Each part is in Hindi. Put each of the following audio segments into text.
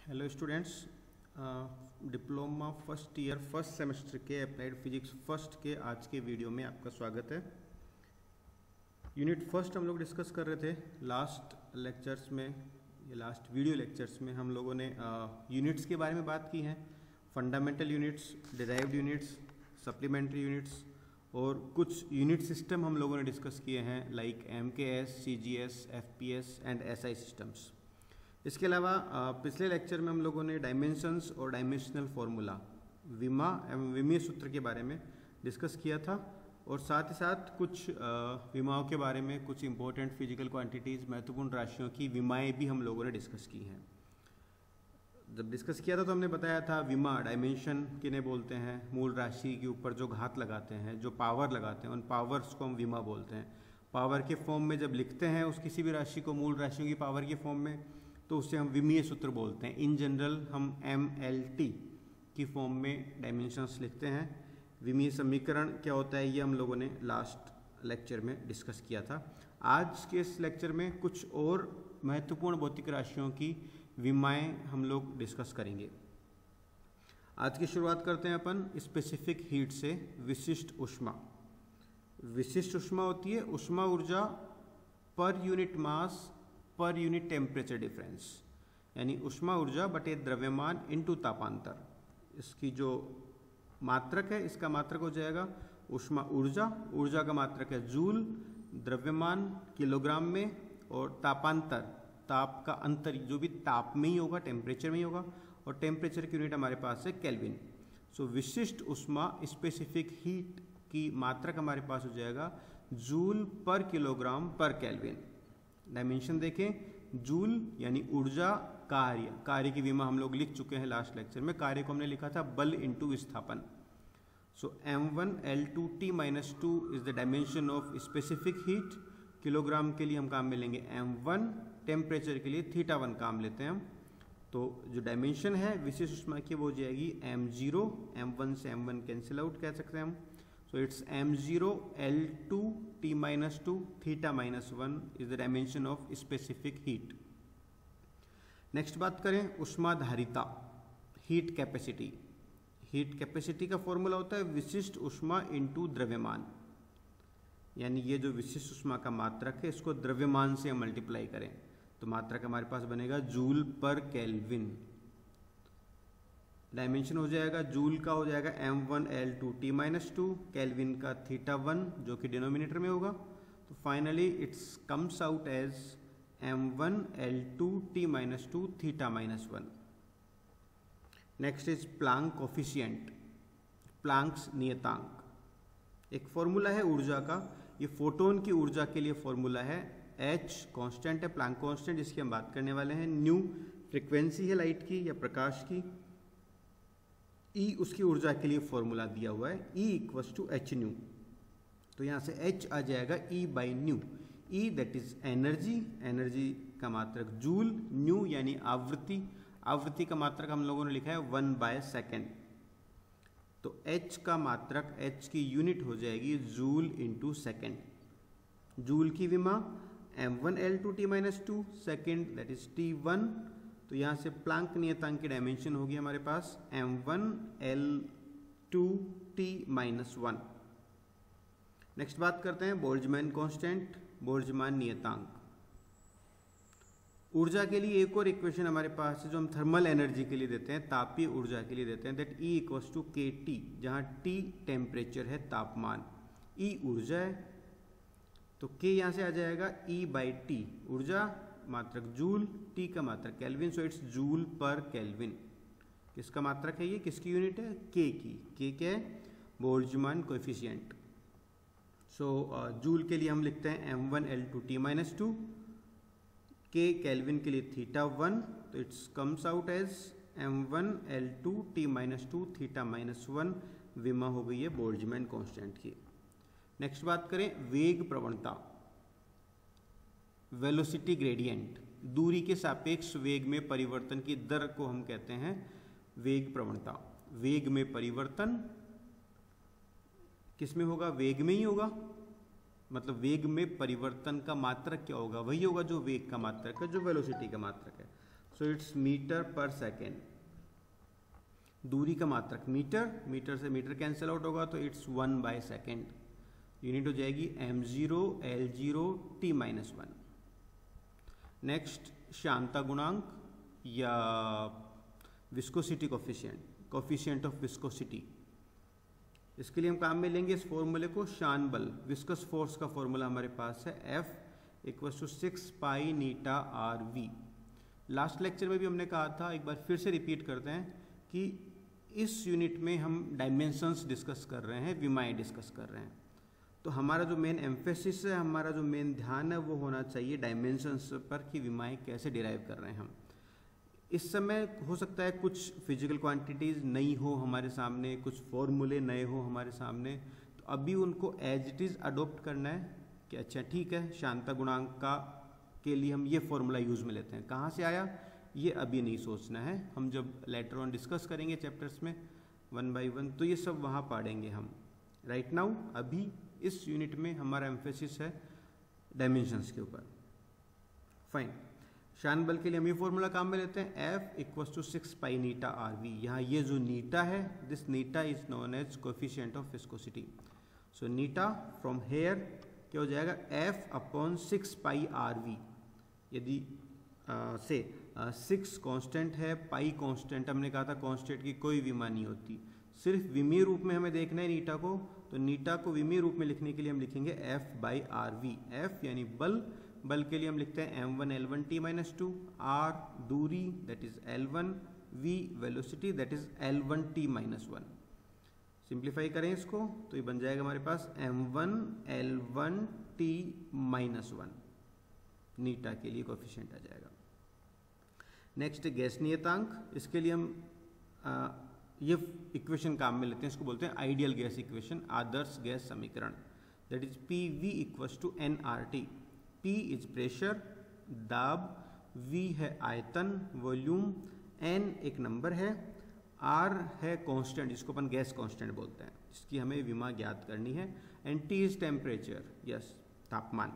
Hello students, diploma first year first semester के अप्लाइड फिजिक्स फर्स्ट के आज के वीडियो में आपका स्वागत है। यूनिट फर्स्ट हम लोग डिस्कस कर रहे थे लास्ट लेक्चर्स में, ये लास्ट वीडियो लेक्चर्स में हम लोगों ने यूनिट्स के बारे में बात की है। Fundamental units, derived units, supplementary units और कुछ यूनिट सिस्टम हम लोगों ने डिस्कस किए हैं like MKS, CGS, FPS and SI systems. इसके अलावा पिछले लेक्चर में हम लोगों ने डायमेंशंस और डायमेंशनल फॉर्मूला, विमा एवं विमीय सूत्र के बारे में डिस्कस किया था और साथ ही साथ कुछ विमाओं के बारे में, कुछ इंपॉर्टेंट फिजिकल क्वांटिटीज़, महत्वपूर्ण राशियों की विमाएं भी हम लोगों ने डिस्कस की हैं। जब डिस्कस किया था तो हमने बताया था विमा, डायमेंशन किन्हें बोलते हैं, मूल राशि के ऊपर जो घात लगाते हैं, जो पावर लगाते हैं, उन पावर्स को हम विमा बोलते हैं। पावर के फॉर्म में जब लिखते हैं उस किसी भी राशि को मूल राशियों की पावर के फॉर्म में, तो उससे हम विमीय सूत्र बोलते हैं। इन जनरल हम MLT की फॉर्म में डायमेंशंस लिखते हैं। विमीय समीकरण क्या होता है ये हम लोगों ने लास्ट लेक्चर में डिस्कस किया था। आज के इस लेक्चर में कुछ और महत्वपूर्ण भौतिक राशियों की विमाएं हम लोग डिस्कस करेंगे। आज की शुरुआत करते हैं अपन स्पेसिफिक हीट से। विशिष्ट ऊष्मा। विशिष्ट ऊष्मा होती है ऊष्मा ऊर्जा per unit mass per unit temperature difference, यानी ऊष्मा ऊर्जा बटे द्रव्यमान इनटू तापांतर। इसकी जो मात्रक है, इसका मात्रक हो जाएगा ऊष्मा ऊर्जा, ऊर्जा का मात्रक है जूल, द्रव्यमान किलोग्राम में, और तापांतर, ताप का अंतर जो भी ताप में ही होगा, टेम्परेचर में ही होगा, और टेम्परेचर की यूनिट हमारे पास है केल्विन। सो विशिष्ट ऊष्मा, स्पेसिफिक हीट की मात्रक हमारे पास हो जाएगा जूल पर किलोग्राम पर केल्विन। डायमेंशन देखें, जूल यानी ऊर्जा, कार्य की विमा हम लोग लिख चुके हैं लास्ट लेक्चर में। कार्य को हमने लिखा था बल इंटू विस्थापन। सो M1L2T-2 is the dimension of specific heat. Kilogram के लिए हम काम में लेंगे M1, टेम्परेचर के लिए θ1 काम लेते हैं हम। तो जो डायमेंशन है विशिष्ट ऊष्मा की वो हो जाएगी M0, M1 से M1 कैंसिल आउट कह सकते हैं हम। So it's M0L2T-2 θ-1 is the dimension of specific heat. Next बात करें ऊष्माधारिता, हीट कैपेसिटी। हीट कैपेसिटी का फॉर्मूला होता है विशिष्ट ऊष्मा इंटू द्रव्यमान, यानी ये जो विशिष्ट ऊष्मा का मात्रक है इसको द्रव्यमान से हम मल्टीप्लाई करें तो मात्रक हमारे पास बनेगा जूल पर केल्विन। डायमेंशन हो जाएगा, जूल का हो जाएगा M1L2T-2, केल्विन का θ1 जो कि डिनोमिनेटर में होगा। तो finally it's comes out as M1L2T-2 θ-1। Next is Planck coefficient, Planck's नियतांक। एक फॉर्मूला है ऊर्जा का, ये फोटोन की ऊर्जा के लिए फॉर्मूला है। H कांस्टेंट है, प्लांक कांस्टेंट, जिसकी हम बात करने वाले हैं। न्यू फ्रीक्वेंसी है लाइट की या प्रकाश की। E उसकी ऊर्जा के लिए फॉर्मूला दिया हुआ है, E = h न्यू। तो यहाँ से H आ जाएगा E/न्यू। E that is energy, energy का मात्रक जूल, न्यू यानी आवृत्ति, आवृत्ति का मात्रक हम लोगों ने लिखा है 1/सेकेंड। तो H का मात्रक, H की यूनिट हो जाएगी जूल इंटू सेकेंड। जूल की विमा M1L2T-2, second that is T1। तो यहाँ से प्लांक नियतांक की डायमेंशन होगी हमारे पास M1L2T-1। नेक्स्ट बात करते हैं बोल्ट्जमैन कांस्टेंट, बोल्ट्जमान नियतांक। ऊर्जा के लिए एक और इक्वेशन हमारे पास है जो हम थर्मल एनर्जी के लिए देते हैं, तापीय ऊर्जा के लिए देते हैं, दैट E = kT, जहाँ T टेम्परेचर है, तापमान, E ऊर्जा है। तो K यहाँ से आ जाएगा E/T, ऊर्जा मात्रक जूल, T का मात्रक केल्विन। सो इट्स जूल पर केल्विन। किसका मात्रक है ये, किसकी यूनिट है, K की। K क्या है, बोल्ट्जमान कोएफिशिएंट। सो जूल के लिए हम लिखते हैं M1L2T-2, K केल्विन के लिए θ1, तो it's comes out as M1L2T-2 θ-1। विमा हो गई है बोल्ट्जमैन कांस्टेंट की। नेक्स्ट बात करें वेग प्रवणता, वेलोसिटी ग्रेडियंट। दूरी के सापेक्ष वेग में परिवर्तन की दर को हम कहते हैं वेग प्रवणता। वेग में परिवर्तन किस में होगा, वेग में ही होगा, मतलब वेग में परिवर्तन का मात्रक क्या होगा, वही होगा जो वेग का मात्रक है, जो वेलोसिटी का मात्रक है। सो इट्स मीटर पर सेकेंड। दूरी का मात्रक मीटर, मीटर से मीटर कैंसिल आउट होगा तो इट्स 1/सेकेंड। यूनिट हो जाएगी m0 L0 t-1। नेक्स्ट श्यानता गुणांक या विस्कोसिटी कोफिशिएंट ऑफ विस्कोसिटी। इसके लिए हम काम में लेंगे इस फॉर्मूले को, शान बल, विस्कस फोर्स का फॉर्मूला हमारे पास है F = 6 पाई नीटा RV। लास्ट लेक्चर में भी हमने कहा था, एक बार फिर से रिपीट करते हैं कि इस यूनिट में हम डायमेंशंस डिस्कस कर रहे हैं, विमाएं डिस्कस कर रहे हैं। तो हमारा जो मेन एम्फेसिस है, हमारा जो मेन ध्यान है वो होना चाहिए डायमेंशंस पर कि विमाएं कैसे डिराइव कर रहे हैं हम। इस समय हो सकता है कुछ फिजिकल क्वांटिटीज़ नई हो हमारे सामने, कुछ फॉर्मूले नए हो हमारे सामने, तो अभी उनको एज इट इज़ अडोप्ट करना है कि अच्छा ठीक है, शांता गुणांक का के लिए हम ये फॉर्मूला यूज़ में लेते हैं। कहाँ से आया ये अभी नहीं सोचना है, हम जब लेटर ऑन डिस्कस करेंगे चैप्टर्स में 1 by 1 तो ये सब वहाँ पढ़ेंगे हम। राइट नाउ अभी इस यूनिट में हमारा एम्फेसिस है डायमेंशंस के ऊपर। फाइन, शान बल के लिए हम ये फॉर्मूला काम में लेते हैं, F = 6 पाई नीटा RV। यहाँ ये जो नीटा है, this eta is known as coefficient of viscosity. So eta from here क्या हो जाएगा, F/6 पाई RV। यदि 6 कांस्टेंट है, पाई कांस्टेंट, हमने कहा था कांस्टेंट की कोई विमा नहीं होती, सिर्फ विमीय रूप में हमें देखना है नीटा को, तो नीटा को विमीय रूप में लिखने के लिए हम लिखेंगे F/RV। F यानी बल, बल के लिए हम लिखते हैं m1 L1 t-2, R दूरी that is L1, V velocity that is L1 t-1। Simplify करें इसको तो ये बन जाएगा हमारे पास m1 L1 t-1, नीटा के लिए कोफिशिएंट आ जाएगा। नेक्स्ट गैस नियतांक, इसके लिए हम ये इक्वेशन काम में लेते हैं, इसको बोलते हैं आइडियल गैस इक्वेशन, आदर्श गैस समीकरण, that is PV = nRT। P is pressure, दाब, V है आयतन, वॉल्यूम, N एक नंबर है, R है कांस्टेंट जिसको अपन गैस कांस्टेंट बोलते हैं, जिसकी हमें विमा ज्ञात करनी है, and T is temperature, yes तापमान।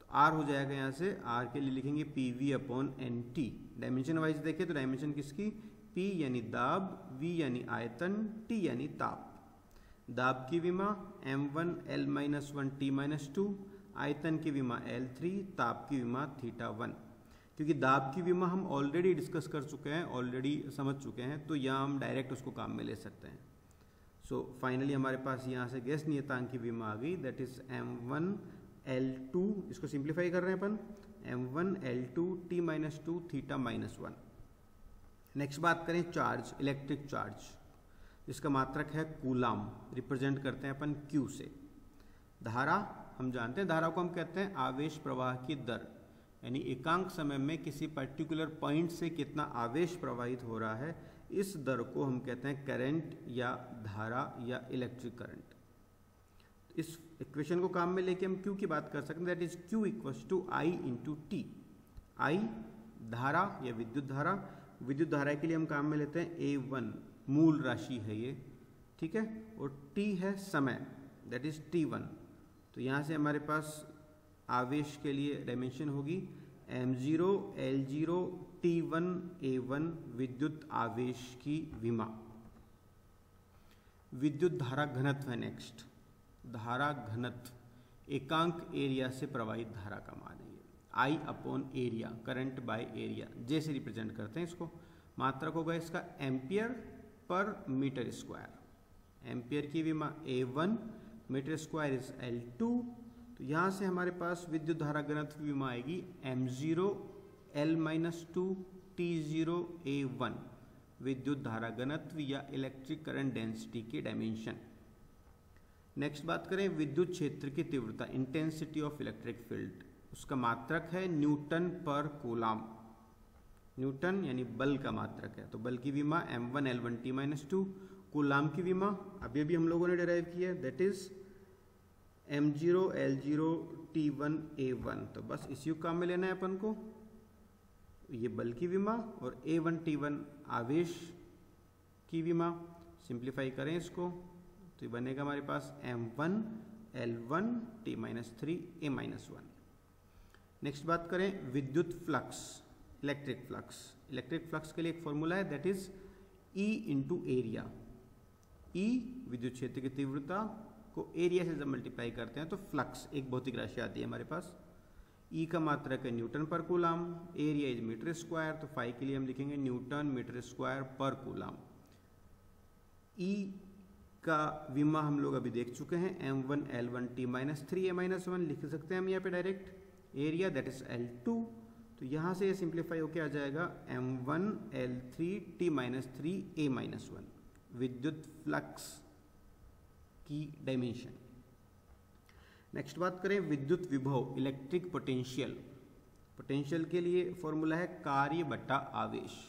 तो R हो जाएगा यहाँ से, R के लिए लिखेंगे PV/NT। डायमेंशन वाइज देखें तो डायमेंशन किसकी, P यानी दाब, V यानी आयतन, T यानी ताप। दाब की विमा m1 L-1 t-2, आयतन की विमा L3, ताप की विमा θ1। क्योंकि दाब की विमा हम ऑलरेडी डिस्कस कर चुके हैं, ऑलरेडी समझ चुके हैं, तो यहाँ हम डायरेक्ट उसको काम में ले सकते हैं। सो फाइनली हमारे पास यहाँ से गैस नियतांक की विमा आ गई, दैट इज m1 L2, इसको सिंप्लीफाई कर रहे हैं अपन, m1 L2 t-2 θ-1। नेक्स्ट बात करें चार्ज, इलेक्ट्रिक चार्ज, जिसका मात्रक है कूलाम, रिप्रेजेंट करते हैं अपन Q से। धारा, हम जानते हैं धारा को हम कहते हैं आवेश प्रवाह की दर, यानी एकांक समय में किसी पर्टिकुलर पॉइंट से कितना आवेश प्रवाहित हो रहा है, इस दर को हम कहते हैं करंट या धारा या इलेक्ट्रिक करंट। इस इक्वेशन को काम में लेके हम Q की बात कर सकते हैं, that is Q = I × T। I धारा या विद्युत धारा, विद्युत धारा के लिए हम काम में लेते हैं A1, मूल राशि है ये, ठीक है, और T है समय, दैट इज T1। तो यहाँ से हमारे पास आवेश के लिए डायमेंशन होगी m0 L0 t1 A1, विद्युत आवेश की विमा। विद्युत धारा घनत्व है नेक्स्ट, धारा घनत्व एकांक एरिया से प्रवाहित धारा का मान है, I/एरिया, करंट बाय एरिया, जैसे रिप्रेजेंट करते हैं इसको। मात्रक होगा इसका एम्पियर/मीटर²। एम्पियर की विमा A1, मीटर² इज L2। तो यहाँ से हमारे पास विद्युत धारा घनत्व की विमा आएगी m0 L-2 t0 A1, विद्युत धारा घनत्व या इलेक्ट्रिक करंट डेंसिटी के डायमेंशन। नेक्स्ट बात करें विद्युत क्षेत्र की तीव्रता, इंटेंसिटी ऑफ इलेक्ट्रिक फील्ड, उसका मात्रक है न्यूटन पर कूलाम। न्यूटन यानी बल का मात्रक है, तो बल की विमा m1 L1 t-2, कूलाम की विमा अभी अभी हम लोगों ने डिराइव किया है, that is m0 L0 t1 A1। तो बस इसी को काम में लेना है अपन को, ये बल की विमा और A1 t1 आवेश की विमा। सिंप्लीफाई करें इसको तो ये बनेगा हमारे पास m1 L1 t-3 A-1। Next बात करें विद्युत flux, electric flux. Electric flux के लिए एक फॉर्मूला है, that is E into area. E विद्युत क्षेत्र की तीव्रता को एरिया से जब मल्टीप्लाई करते हैं तो फ्लक्स एक भौतिक राशि आती है हमारे पास। E का मात्रक है न्यूटन पर coulomb, area is metre square, तो फाई के लिए हम लिखेंगे न्यूटन मीटर स्क्वायर पर कूलाम। E का विमा हम लोग अभी देख चुके हैं, m1 L1 T minus 3 A-1 लिख सकते हैं हम यहाँ पे direct. Area that is L2, तो यहाँ से ये सिंप्लीफाई होके आ जाएगा m1 L3 T minus 3 A-1, विद्युत फ्लक्स की डायमेंशन। नेक्स्ट बात करें विद्युत विभव, इलेक्ट्रिक पोटेंशियल। पोटेंशियल के लिए फॉर्मूला है कार्य बटा आवेश।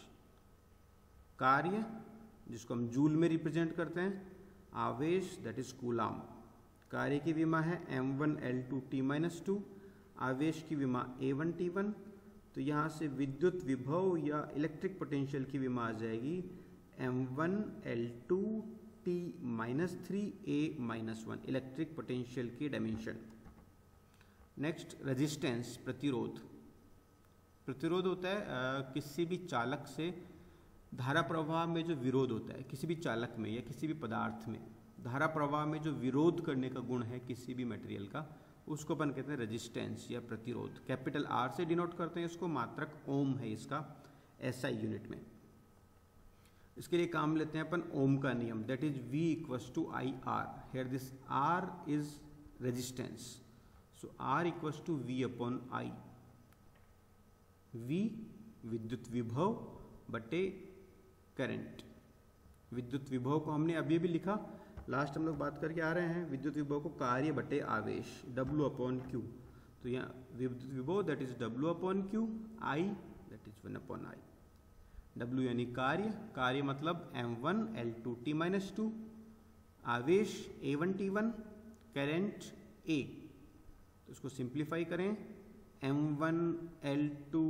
कार्य जिसको हम जूल में रिप्रेजेंट करते हैं, आवेश दैट इज कूलाम। कार्य की विमा है m1 L2 T माइनस 2, आवेश की विमा A1 T1। तो यहाँ से विद्युत विभव या इलेक्ट्रिक पोटेंशियल की विमा आ जाएगी m1 L2 T minus 3 A-1, electric potential की डायमेंशन। नेक्स्ट रेजिस्टेंस, प्रतिरोध। प्रतिरोध होता है किसी भी चालक से धारा प्रवाह में जो विरोध होता है, किसी भी चालक में या किसी भी पदार्थ में धारा प्रवाह में जो विरोध करने का गुण है किसी भी मटेरियल का, उसको अपन कहते हैं रेजिस्टेंस या प्रतिरोध। कैपिटल R से डिनोट करते हैं इसको, मात्रक ओम है इसका SI यूनिट में। इसके लिए काम लेते हैं अपन ओम का नियम, that is V equals to IR। Here this R is resistance, so R equals to V upon I। V विद्युत विभव बटे करंट। विद्युत विभव को हमने अभी भी लिखा, लास्ट हम लोग बात करके आ रहे हैं विद्युत विभव को कार्य बटे आवेश W अपॉन Q। तो यहाँ विद्युत विभव that is W upon Q, I that is 1 upon I। W यानी कार्य, कार्य मतलब m1 L2 T माइनस 2, आवेश A1 T1, करंट A। तो इसको सिंप्लीफाई करें, m1 L2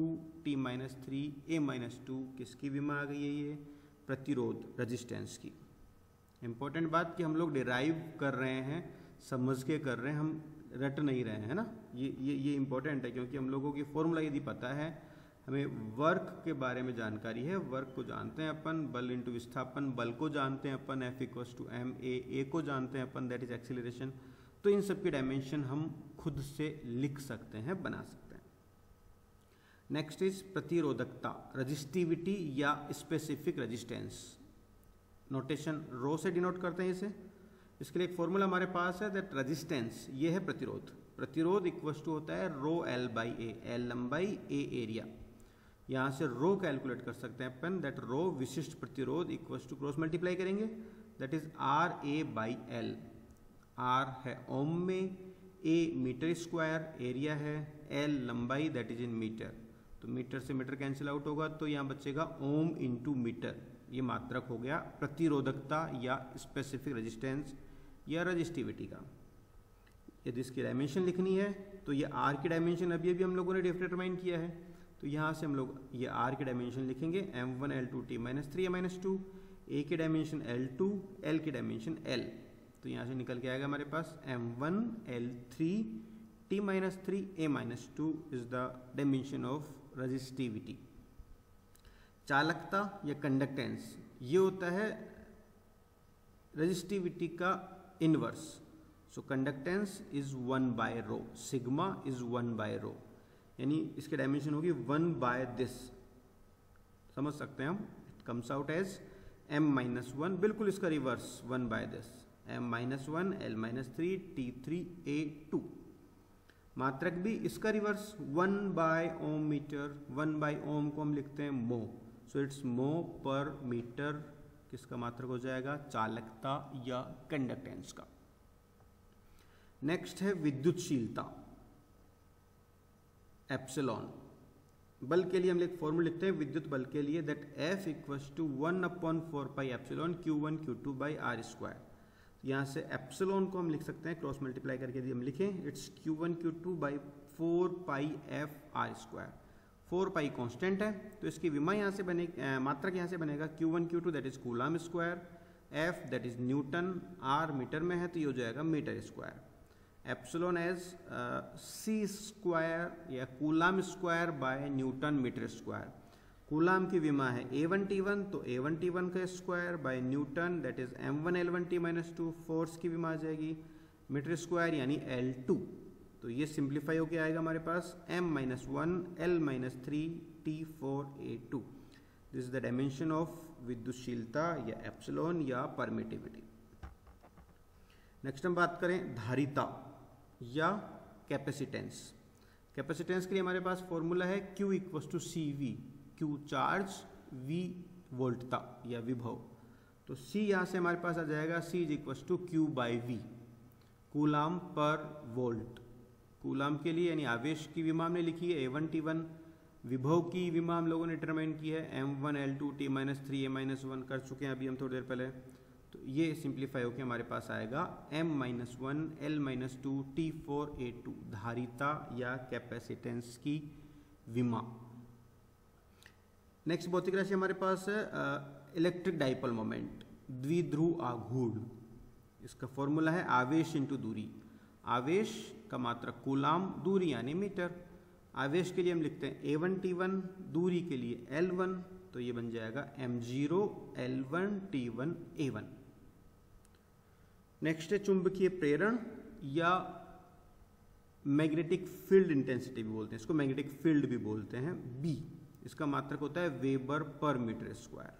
T minus 3 A-2 किसकी विमा आ गई है, ये प्रतिरोध रेजिस्टेंस की। इंपॉर्टेंट बात कि हम लोग डिराइव कर रहे हैं, समझ के कर रहे हैं, हम रट नहीं रहे हैं ना, ये इंपॉर्टेंट है, क्योंकि हम लोगों की फॉर्मूला यदि पता है, हमें वर्क के बारे में जानकारी है, वर्क को जानते हैं अपन, बल इंटू विस्थापन, बल को जानते हैं अपन, F equals to m A को जानते हैं अपन दैट इज एक्सीलरेशन। तो इन सब की डायमेंशन हम खुद से लिख सकते हैं, बना सकते हैं। नेक्स्ट इज प्रतिरोधकता, रजिस्टिविटी या स्पेसिफिक रेजिस्टेंस। नोटेशन रो से डिनोट करते हैं इसे। इसके लिए एक फॉर्मूला हमारे पास है, दैट रेजिस्टेंस ये है प्रतिरोध। प्रतिरोध इक्वल्स टू होता है रो L बाई A, L लंबाई A एरिया। यहाँ से रो कैलकुलेट कर सकते हैं अपन, दैट रो विशिष्ट प्रतिरोध इक्वल्स टू क्रॉस मल्टीप्लाई करेंगे, that is RA by L। R है ओम में, A मीटर स्क्वायर, एरिया है, L लंबाई दैट इज इन मीटर। तो मीटर से मीटर कैंसिल आउट होगा, तो यहाँ बचेगा ओम इंटू मीटर। ये मात्रक हो गया प्रतिरोधकता या स्पेसिफिक रेजिस्टेंस या रजिस्टिविटी का। यदि इसकी डायमेंशन लिखनी है तो ये R की डायमेंशन अभी हम लोगों ने डिटरमाइन किया है, तो यहाँ से हम लोग ये R की डायमेंशन लिखेंगे m1 L2 T minus 3 A-2, A की डायमेंशन L2, L की डायमेंशन L। तो यहाँ से निकल के आएगा हमारे पास m1 L3 T minus 3 A-2 is the dimension of resistivity. चालकता या कंडक्टेंस, ये होता है रजिस्टिविटी का inverse. So conductance is 1 by rho, sigma is 1 by rho, यानी इसकी डायमेंशन होगी 1 बाय दिस। समझ सकते हैं हम, it comes out as m-1, बिल्कुल इसका reverse 1 by this, m-1 L-3 T3 A2। मात्रक भी इसका रिवर्स 1 बाय ओम मीटर, 1 बाय ओम को हम लिखते हैं मो, सो इट्स मो पर मीटर। किसका मात्रक हो जाएगा, चालकता या कंडक्टेंस का। नेक्स्ट है विद्युतशीलता, एप्सिलॉन। बल के लिए हम एक फॉर्मूला लिखते हैं विद्युत बल के लिए, that F equals to 1/4 pi epsilon Q1 Q2 by R square. यहाँ से एप्सिलॉन को हम लिख सकते हैं क्रॉस मल्टीप्लाई करके, यदि हम लिखें it's Q1 Q2 by 4 pi F R square. 4 pi constant है, तो इसकी विमा यहाँ से बने, मात्रक यहाँ से बनेगा Q1 Q2 that is coulomb square, F that is newton, R metre में है तो ये हो जाएगा metre square. Epsilon as C square या coulomb square by newton metre square. Coulomb की विमा है A1T1, तो A1T1 का square by newton that is M1L1T minus 2, force की विमा आ जाएगी मीटर स्क्वायर यानी L2। तो ये सिंप्लीफाई होके आएगा हमारे पास M-1 L-3 T4A2। This is the dimension of विद्युतशीलता या एप्सिलॉन या परमिटिविटी। नेक्स्ट हम बात करें धारिता या कैपेसिटेंस। कैपेसिटेंस के लिए हमारे पास फॉर्मूला है Q equals to CV, Q charge, V वोल्टता या विभव। तो C यहाँ से हमारे पास आ जाएगा C is equals to Q by V, coulomb पर वोल्ट। कूलाम के लिए यानी आवेश की विमा हमने लिखी है A1T1, विभव की विमा हम लोगों ने डिटरमाइन की है M1L2T माइनस 3 A-1 कर चुके हैं अभी हम थोड़ी देर पहले। तो ये सिंप्लीफाई होकर हमारे पास आएगा M-1 L-2 T4A2, धारिता या कैपेसिटेंस की विमा। नेक्स्ट भौतिक राशि हमारे पास है इलेक्ट्रिक डाइपोल मोमेंट, द्विध्रुव आघूर्ण। इसका फॉर्मूला है आवेश इंटू दूरी। आवेश का मात्रक कूलाम, दूरी यानी मीटर। आवेश के लिए हम लिखते हैं A1T1, दूरी के लिए L1, तो ये बन जाएगा M0 L1 T1 A1। Next है चुंबकीय प्रेरण या मैग्नेटिक फील्ड इंटेंसिटी भी बोलते हैं इसको, मैग्नेटिक फील्ड भी बोलते हैं B। इसका मात्रक होता है वेबर पर मीटर स्क्वायर,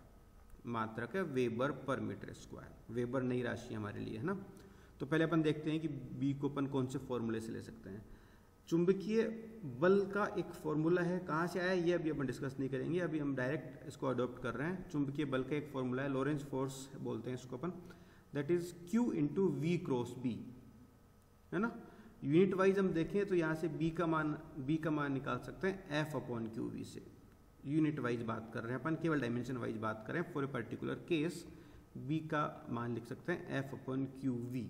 मात्रक है वेबर पर मीटर स्क्वायर। वेबर नई राशि हमारे लिए है ना। तो पहले अपन देखते हैं कि B को अपन कौन से फॉर्मूले से ले सकते हैं। चुंबकीय बल का एक फॉर्मूला है, कहाँ से आया ये अभी अपन डिस्कस नहीं करेंगे, अभी हम डायरेक्ट इसको अडॉप्ट कर रहे हैं। चुंबकीय बल का एक फॉर्मूला है, लॉरेंज फोर्स बोलते हैं इसको अपन, that is Q into V cross B, है ना। यूनिट वाइज हम देखें तो यहाँ से B का मान निकाल सकते हैं F/QV से। यूनिट वाइज बात कर रहे हैं अपन, केवल डायमेंशन वाइज बात कर रहे हैं। For a particular case B का मान लिख सकते हैं F/QV।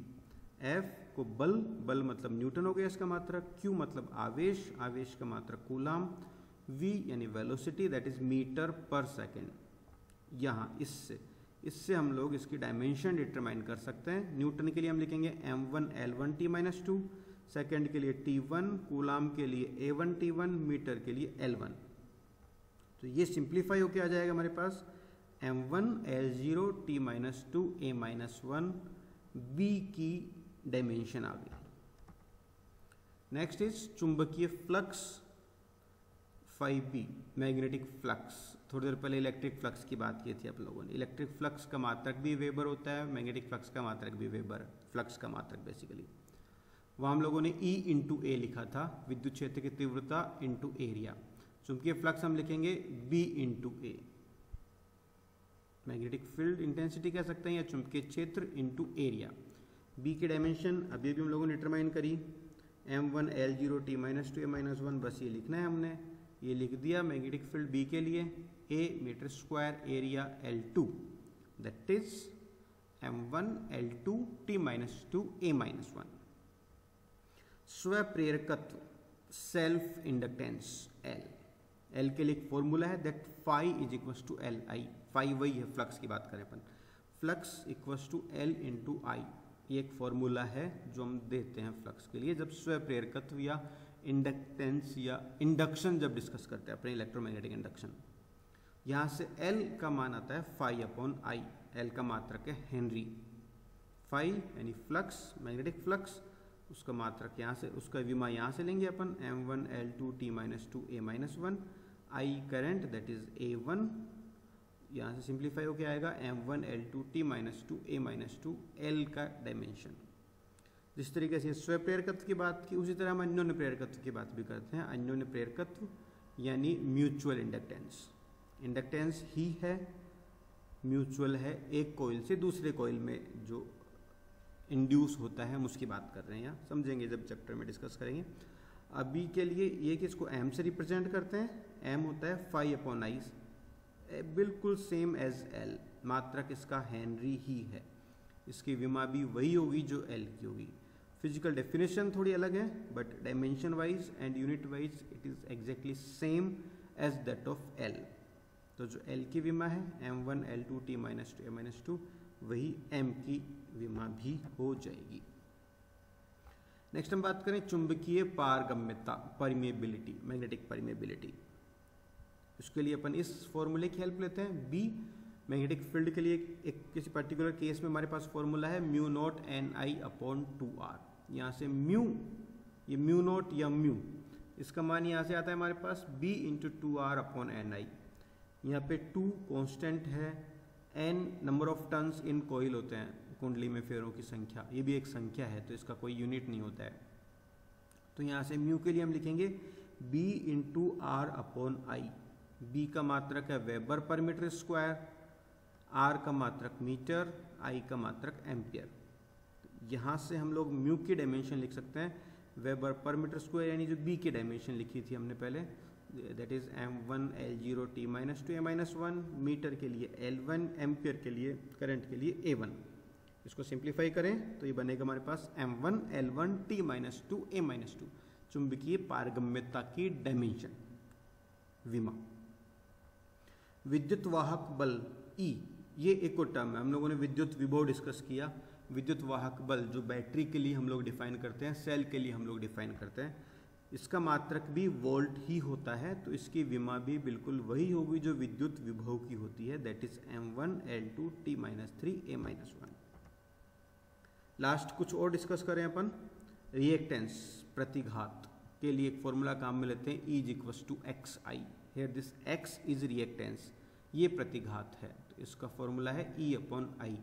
F को बल मतलब न्यूटन हो गया इसका मात्रक, Q मतलब आवेश का मात्रक कूलाम, V यानी वेलोसिटी दैट इज मीटर पर सेकेंड। यहाँ इससे हम लोग इसकी डायमेंशन डिटरमाइन कर सकते हैं। न्यूटन के लिए हम लिखेंगे M1 L1T माइनस 2, सेकेंड के लिए T1, कूलाम के लिए A1T1, मीटर के लिए L1। तो ये सिंप्लीफाई होके आ जाएगा हमारे पास M1 L0 T minus 2 A-1, B की डायमेंशन आ गई। नेक्स्ट इज चुंबकीय फ्लक्स 5B, मैग्नेटिक फ्लक्स। थोड़ी देर पहले इलेक्ट्रिक फ्लक्स की बात की थी आप लोगों ने। इलेक्ट्रिक फ्लक्स का मात्रक भी वेबर होता है, मैग्नेटिक फ्लक्स का मात्रक भी वेबर, फ्लक्स का मात्रक बेसिकली। वहाँ हम लोगों ने E इंटू ए लिखा था, विद्युत क्षेत्र की तीव्रता इंटू एरिया। चुंबकीय फ्लक्स हम लिखेंगे B इंटू ए। मैग्नेटिक फील्ड इंटेंसिटी कह सकते हैं या चुंबकीय क्षेत्र इंटू एरिया। B की डायमेंशन अभी भी हम लोगों ने डिटरमाइन करी, M1 L0 T minus 2 A-1, बस ये लिखना है हमने, ये लिख दिया। मैग्नेटिक फील्ड B के लिए A metre square, area L2 that is M1 L2 T minus 2 A-1। स्वप्रेरकत्व सेल्फ इंडक्टेंस L के लिए एक फॉर्मूला है that phi is equals to Li। Phi वही है फ्लक्स की बात करें अपन, flux equals to L into I. ये एक फॉर्मूला है जो हम देते हैं फ्लक्स के लिए जब स्वप्रेरकत्व या इंडक्टेंस या इंडक्शन जब डिस्कस करते हैं अपने इलेक्ट्रोमैग्नेटिक इंडक्शन। यहाँ से L का मान आता है फाई अपॉन आई। L का मात्रक है हेनरी। फाई यानी फ्लक्स, मैग्नेटिक फ्लक्स, उसका मात्रक यहाँ से, उसका विमा यहाँ से लेंगे अपन M1 L2 T minus 2 A-1, I current that is A1, यहाँ से सिंप्लीफाई होके आएगा M1 L2 T minus 2 A-2, L का डायमेंशन। जिस तरीके से स्वप्रेरकत्व की बात की उसी तरह हम अन्योन्य प्रेरकत्व की बात भी करते हैं। अन्योन्य प्रेरकत्व यानी म्यूचुअल इंडक्टेंस। इंडक्टेंस ही है, म्यूचुअल है, एक कॉइल से दूसरे कॉइल में जो इंड्यूस होता है हम उसकी बात कर रहे हैं, यहाँ समझेंगे जब चैप्टर में डिस्कस करेंगे। अभी के लिए ये कि इसको M से रिप्रेजेंट करते हैं, M होता है फाई अपॉन आई, बिल्कुल सेम एज L, मात्रक इसका हेनरी ही है, इसकी विमा भी वही होगी जो L की होगी। फिजिकल डेफिनेशन थोड़ी अलग है but dimension wise and unit wise it is exactly same as that of L। तो जो L की विमा है M1 L2 T minus 2 A-2, वही M की विमा भी हो जाएगी। नेक्स्ट हम बात करें चुंबकीय पारगम्यता, परमिएबिलिटी, मैग्नेटिक परमिएबिलिटी। उसके लिए अपन इस फॉर्मूले की हेल्प लेते हैं। बी मैग्नेटिक फील्ड के लिए एक किसी पर्टिकुलर केस में हमारे पास फॉर्मूला है mu not an I upon 2r। यहाँ से म्यू, ये म्यू नॉट या म्यू, इसका मान यहाँ से आता है हमारे पास b into 2r upon N I. यहाँ पे 2 कांस्टेंट है, n number of turns in coil होते हैं, कुंडली में फेरों की संख्या, ये भी एक संख्या है तो इसका कोई यूनिट नहीं होता है। तो यहाँ से म्यू के लिए हम लिखेंगे b into R upon I. B का मात्रक है वेबर पर मीटर स्क्वायर, आर का मात्रक मीटर, आई का मात्रक एम्पियर। यहाँ से हम लोग म्यू की डायमेंशन लिख सकते हैं वेबर पर मीटर स्क्वायर, यानी जो बी की डायमेंशन लिखी थी हमने पहले, that is m1 L0 t minus 2 a-1, metre के लिए L1, एम्पियर के लिए, करंट के लिए A1। इसको सिंप्लीफाई करें तो ये बनेगा हमारे पास m1 L1 t minus 2 a-2, चुंबकीय पारगम्यता की डायमेंशन, विमा। विद्युत वाहक बल E, ये एक और टर्म है, हम लोगों ने विद्युत विभव डिस्कस किया। विद्युत वाहक बल जो बैटरी के लिए हम लोग डिफाइन करते हैं, सेल के लिए हम लोग डिफाइन करते हैं, इसका मात्रक भी वोल्ट ही होता है, तो इसकी विमा भी बिल्कुल वही होगी जो विद्युत विभव की होती है, that is m1 L2 t minus 3 a-1। Last कुछ और डिस्कस करें अपन। रिएक्टेंस, प्रतिघात के लिए एक फॉर्मूला काम में लेते हैं, E equals to X I. Here this x is reactance, ये प्रतिघात है, तो इसका फॉर्मूला है E अपॉन आई।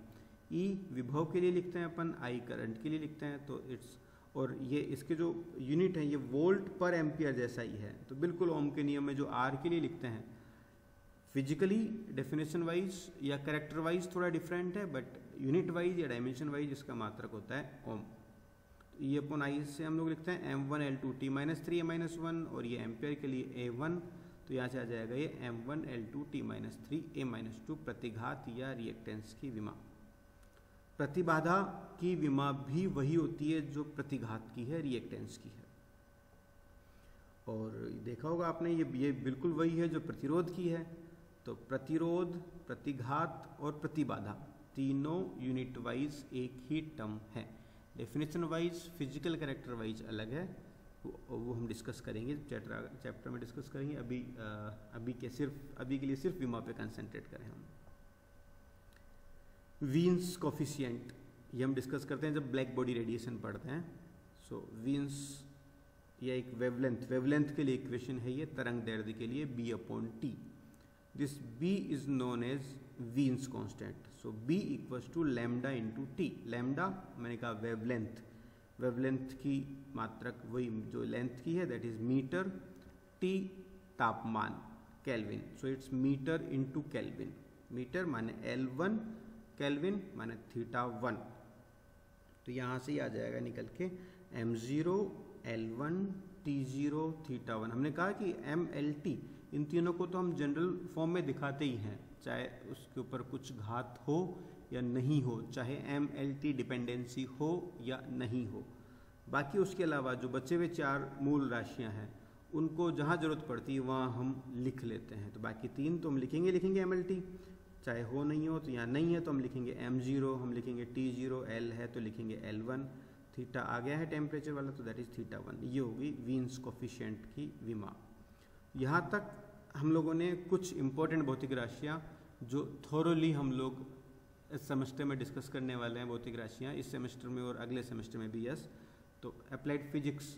E विभव के लिए लिखते हैं अपन, I करंट के लिए लिखते हैं, तो इट्स, और ये इसके जो यूनिट है ये वोल्ट पर एम्पियर जैसा ही है, तो बिल्कुल ओम के नियम में जो R के लिए लिखते हैं, फिजिकली डेफिनेशन वाइज या कैरेक्टर वाइज थोड़ा डिफरेंट है, बट यूनिट वाइज या डायमेंशन वाइज इसका मात्रक होता है ओम। तो E अपॉन आई से हम लोग लिखते हैं m1 L2 t minus 3 a-1, और ये एम्पियर के लिए A1, तो यहाँ से आ जाएगा ये m1 L2 t minus 3 a-2, प्रतिघात या रिएक्टेंस की विमा। प्रतिबाधा की विमा भी वही होती है जो प्रतिघात की है, रिएक्टेंस की है। और देखा होगा आपने, ये बिल्कुल वही है जो प्रतिरोध की है। तो प्रतिरोध, प्रतिघात और प्रतिबाधा तीनों यूनिट वाइज एक ही टर्म है, definition wise, physical character wise अलग है, वो हम डिस्कस करेंगे चैप्टर में डिस्कस करेंगे। अभी के लिए सिर्फ विमा पे कंसंट्रेट करें हम। वीन्स कोफिशिएंट, ये हम डिस्कस करते हैं जब ब्लैक बॉडी रेडिएशन पढ़ते हैं। सो वीन्स, यह एक वेवलेंथ के लिए इक्वेशन है, ये तरंग दैर्ध्य के लिए b upon t। This b is known as Wien's constant. So b equals to lambda into T. Lambda मैंने कहा वेवलेंथ की मात्रक वही जो लेंथ की है, दैट इज मीटर, t तापमान kelvin, so it's metre into kelvin. Metre माने L1, केल्विन माने θ1, तो यहाँ से ही आ जाएगा निकल के m0 L1 T0 θ1। हमने कहा कि MLT, इन तीनों को तो हम जनरल फॉर्म में दिखाते ही हैं, चाहे उसके ऊपर कुछ घात हो या नहीं हो, चाहे MLT डिपेंडेंसी हो या नहीं हो। बाकी उसके अलावा जो बचे हुए 4 मूल राशियां हैं, उनको जहाँ जरूरत पड़ती है वहाँ हम लिख लेते हैं। तो बाकी 3 तो हम लिखेंगे MLT, चाहे हो नहीं हो, तो यहाँ नहीं है तो हम लिखेंगे m0, हम लिखेंगे T0, L है तो लिखेंगे L1, थीटा आ गया है टेम्परेचर वाला तो दैट इज θ1। ये होगी वीन्स कोफिशिएंट की विमा। यहाँ तक हम लोगों ने कुछ इंपॉर्टेंट भौतिक राशियाँ जो थोरोली हम लोग इस सेमेस्टर में डिस्कस करने वाले हैं, भौतिक राशियाँ इस सेमेस्टर में और अगले सेमेस्टर में भी। यस, तो अप्लाइड फिजिक्स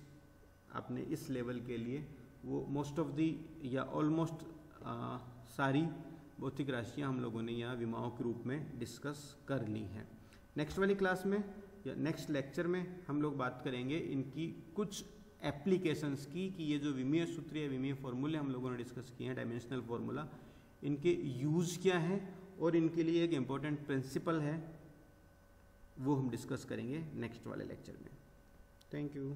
आपने इस लेवल के लिए वो मोस्ट ऑफ दी या ऑलमोस्ट सारी भौतिक राशियाँ हम लोगों ने यहाँ विमाओं के रूप में डिस्कस कर ली हैं। नेक्स्ट वाली क्लास में या नेक्स्ट लेक्चर में हम लोग बात करेंगे इनकी कुछ एप्लीकेशंस की, कि ये जो विमीय सूत्र या विमीय फॉर्मूले हम लोगों ने डिस्कस किए हैं, डायमेंशनल फार्मूला, इनके यूज़ क्या हैं और इनके लिए एक इम्पॉर्टेंट प्रिंसिपल है, वो हम डिस्कस करेंगे नेक्स्ट वाले लेक्चर में। Thank you.